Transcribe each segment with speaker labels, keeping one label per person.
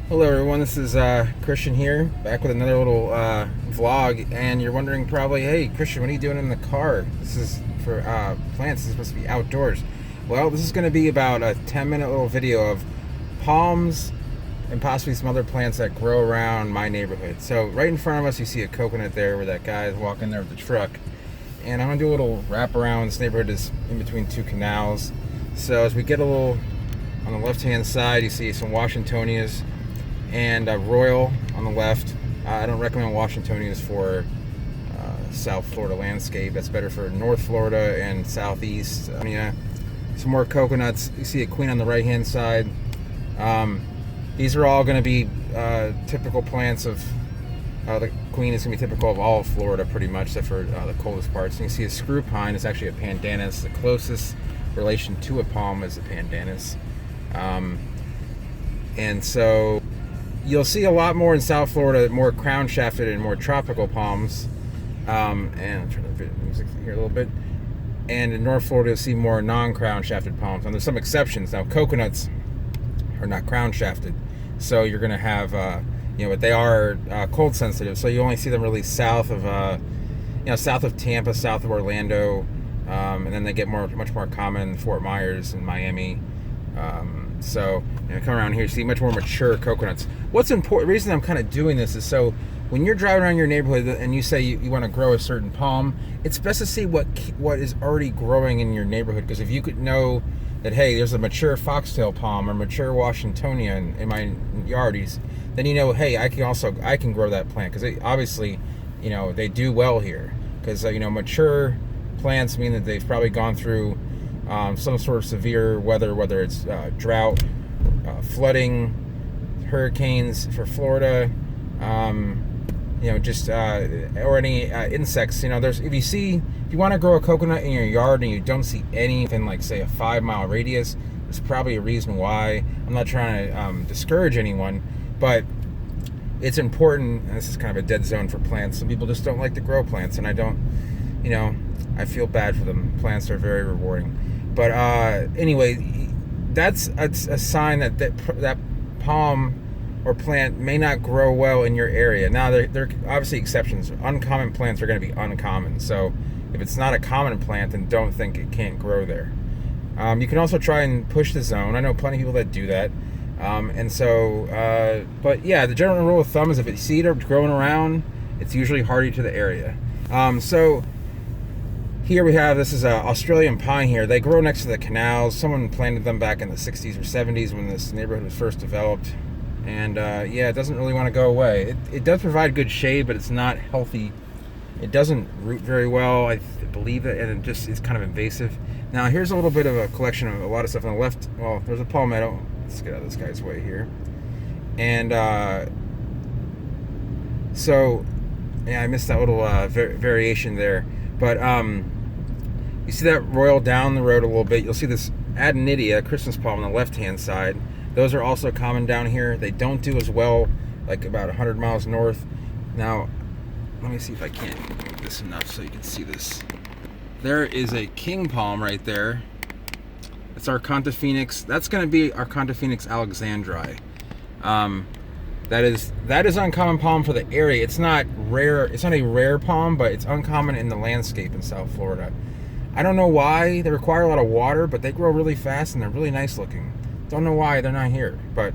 Speaker 1: Hello everyone, this is Christian here, back with another little vlog, and you're wondering probably, hey Christian, what are you doing in the car? This is for plants, this is supposed to be outdoors. Well, this is going to be about a 10-minute little video of palms and possibly some other plants that grow around my neighborhood. So right in front of us you see a coconut there where that guy is walking there with the truck. And I'm going to do a little wrap around. This neighborhood is in between two canals. So as we get a little, on the left hand side you see some Washingtonias and Royal on the left. I don't recommend Washingtonias for South Florida landscape. That's better for North Florida and Southeast. Some more coconuts. You see a queen on the right hand side. These are all going to be typical plants of the queen is going to be typical of all of Florida pretty much, except for the coldest parts. And you see a screw pine is actually a pandanus. The closest relation to a palm is a pandanus. And so you'll see a lot more in South Florida, more crown shafted and more tropical palms. And I'll turn the music here a little bit. And in North Florida, you'll see more non-crown shafted palms. And there's some exceptions. Now, coconuts are not crown shafted, so you're going to have, but they are cold sensitive. So you only see them really south of, south of Tampa, south of Orlando, and then they get much more common in Fort Myers and Miami. So come around here, you see much more mature coconuts. What's important, the reason I'm kind of doing this is so when you're driving around your neighborhood and you say you want to grow a certain palm, it's best to see what is already growing in your neighborhood. Because if you could know that, hey, there's a mature foxtail palm or mature Washingtonia in my yardies, then hey, I can grow that plant. Because obviously, they do well here. Because mature plants mean that they've probably gone through some sort of severe weather, whether it's drought, flooding, hurricanes for Florida, or any insects. If you want to grow a coconut in your yard and you don't see anything like, say, a 5-mile radius, there's probably a reason why. I'm not trying to discourage anyone, but it's important. And this is kind of a dead zone for plants. Some people just don't like to grow plants, and I feel bad for them. Plants are very rewarding. But anyway, that's a sign that palm or plant may not grow well in your area. Now, there are obviously exceptions. Uncommon plants are going to be uncommon. So if it's not a common plant, then don't think it can't grow there. You can also try and push the zone. I know plenty of people that do that. But yeah, the general rule of thumb is if you see it growing around, it's usually hardy to the area. So here we have, this is an Australian pine here. They grow next to the canals. Someone planted them back in the 60s or 70s when this neighborhood was first developed. And it doesn't really want to go away. It does provide good shade, but it's not healthy. It doesn't root very well, I believe it, and it just is kind of invasive. Now here's a little bit of a collection of a lot of stuff on the left. Well, there's a palmetto. Let's get out of this guy's way here. And I missed that little variation there. But you see that Royal down the road a little bit. You'll see this Adenidia, Christmas palm, on the left-hand side. Those are also common down here. They don't do as well, like about 100 miles north. Now, let me see if I can't move this enough so you can see this. There is a king palm right there. It's Arconta Phoenix. That's going to be Arconta Phoenix Alexandri. That is uncommon palm for the area. It's not rare. It's not a rare palm, but it's uncommon in the landscape in South Florida. I don't know why. They require a lot of water, but they grow really fast and they're really nice looking. Don't know why they're not here, but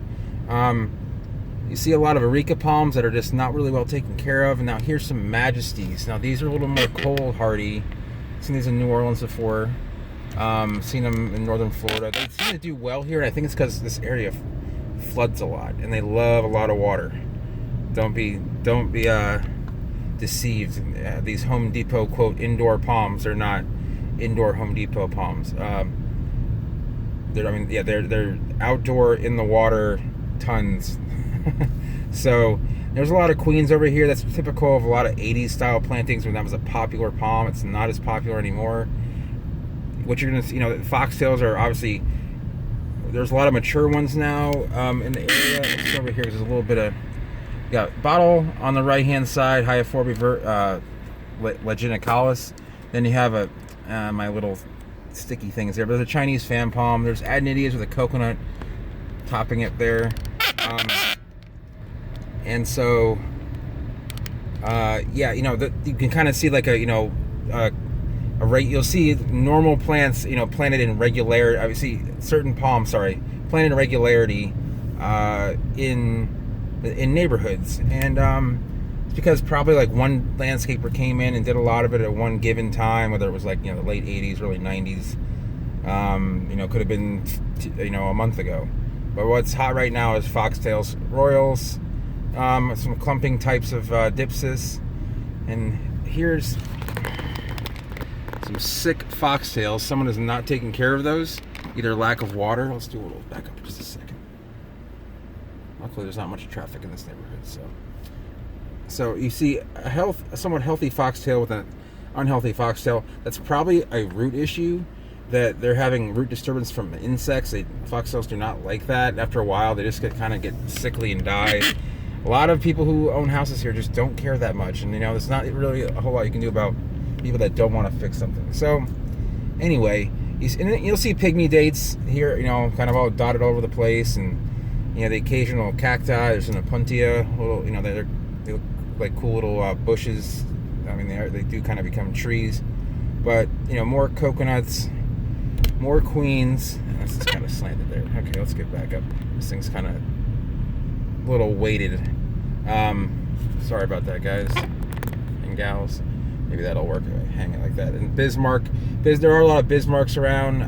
Speaker 1: you see a lot of Areca palms that are just not really well taken care of. And now here's some Majesties. Now these are a little more cold hardy. Seen these in New Orleans before. Seen them in northern Florida. They seem to do well here, and I think it's because this area floods a lot and they love a lot of water. Don't be deceived. These Home Depot quote indoor palms are not indoor Home Depot palms. They're outdoor in the water tons. So there's a lot of queens over here. That's typical of a lot of 80s style plantings when that was a popular palm. It's not as popular anymore. What you're gonna see, foxtails are obviously, there's a lot of mature ones now in the area. It's over here. There's a little bit of, bottle on the right hand side, Hyophorbia leginicalis. Then you have my little sticky things there. But there's a Chinese fan palm. There's Adenidias with a coconut topping it there. And so, yeah, you can kind of see like you'll see normal plants, planted in regularity. Obviously, certain palms, planted in regularity in neighborhoods, and it's because probably like one landscaper came in and did a lot of it at one given time, whether it was like the late 80s, early 90s. Could have been a month ago. But what's hot right now is foxtails, royals, some clumping types of dipsis, and here's some sick foxtails. Someone is not taking care of those, either lack of water. Let's do a little back up just a second. Luckily, there's not much traffic in this neighborhood, so you see a somewhat healthy foxtail with an unhealthy foxtail. That's probably a root issue, that they're having root disturbance from insects. Foxtails do not like that. After a while, they just get sickly and die. A lot of people who own houses here just don't care that much, and there's not really a whole lot you can do about people that don't want to fix something. So anyway, you'll see pygmy dates here, kind of all dotted over the place, and the occasional cacti. There's an opuntia, they look like cool little bushes. I mean, they do kind of become trees, but more coconuts, more queens. This is kind of slanted there. Okay, let's get back up. This thing's kind of a little weighted. Sorry about that, guys and gals. Maybe that'll work. Hang it like that. And Bismarck, there are a lot of Bismarcks around.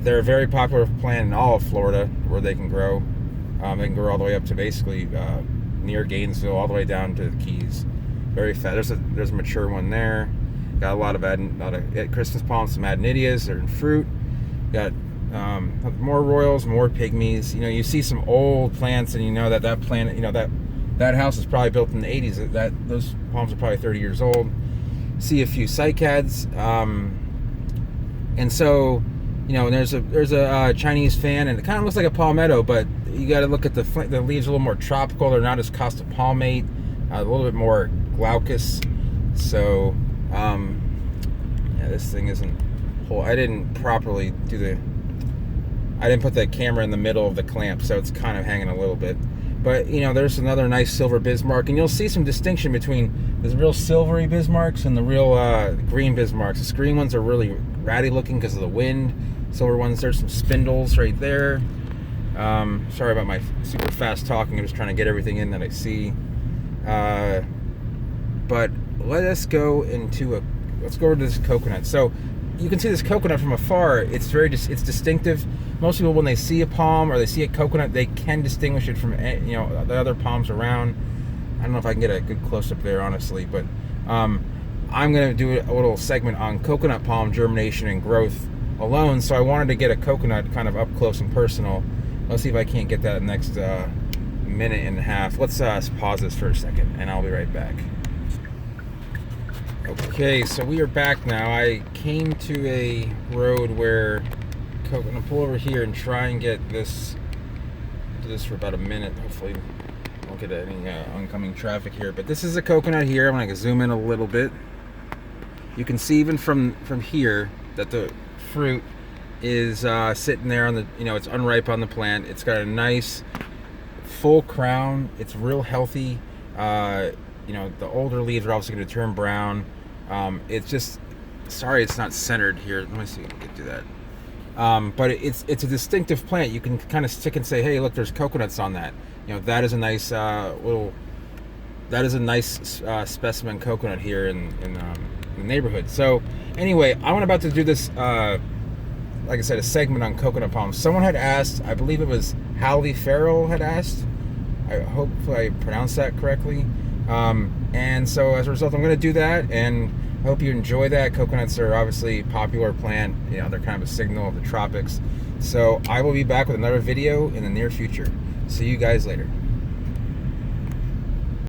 Speaker 1: They're a very popular plant in all of Florida where they can grow. They can grow all the way up to basically near Gainesville, all the way down to the Keys. Very fat. There's a mature one there. Got a lot of Christmas palms, some adenidias. They're in fruit. Got more royals, more pygmies. You see some old plants, and that plant, that house is probably built in the 80s. Those palms are probably 30 years old. See a few cycads, and so there's a Chinese fan, and it kind of looks like a palmetto, but you got to look at the leaves a little more tropical. They're not as costopalmate, a little bit more glaucous. So this thing isn't whole. I didn't properly I didn't put the camera in the middle of the clamp, so it's kind of hanging a little bit. But there's another nice silver Bismarck, and you'll see some distinction between the real silvery Bismarcks and the real green Bismarcks. The green ones are really ratty looking because of the wind. Silver ones, there's some spindles right there. Sorry about my super fast talking. I'm just trying to get everything in that I see. But let's go over to this coconut. So you can see this coconut from afar. It's distinctive. Most people, when they see a palm or they see a coconut, they can distinguish it from the other palms around. I don't know if I can get a good close up there, honestly, but I'm going to do a little segment on coconut palm germination and growth alone. So I wanted to get a coconut kind of up close and personal. Let's see if I can't get that next minute and a half. Let's pause this for a second, and I'll be right back. Okay, so we are back now. I came to a road where I'm going to pull over here and try and get do this for about a minute. Hopefully I won't get any oncoming traffic here. But this is a coconut here. I'm going to zoom in a little bit. You can see even from here that the fruit is sitting there on the, it's unripe on the plant. It's got a nice full crown. It's real healthy. The older leaves are obviously going to turn brown. It's just, sorry it's not centered here. Let me see if I can get to that. But it's a distinctive plant. You can kind of stick and say, hey, look, there's coconuts on that. That is a nice specimen coconut here in the neighborhood. So anyway, I'm about to do this, like I said, a segment on coconut palms. Someone had asked, I believe it was Hallie Farrell had asked. I hope I pronounced that correctly. And so as a result, I'm going to do that, and I hope you enjoy that. Coconuts are obviously a popular plant. They're kind of a signal of the tropics. So I will be back with another video in the near future. See you guys later.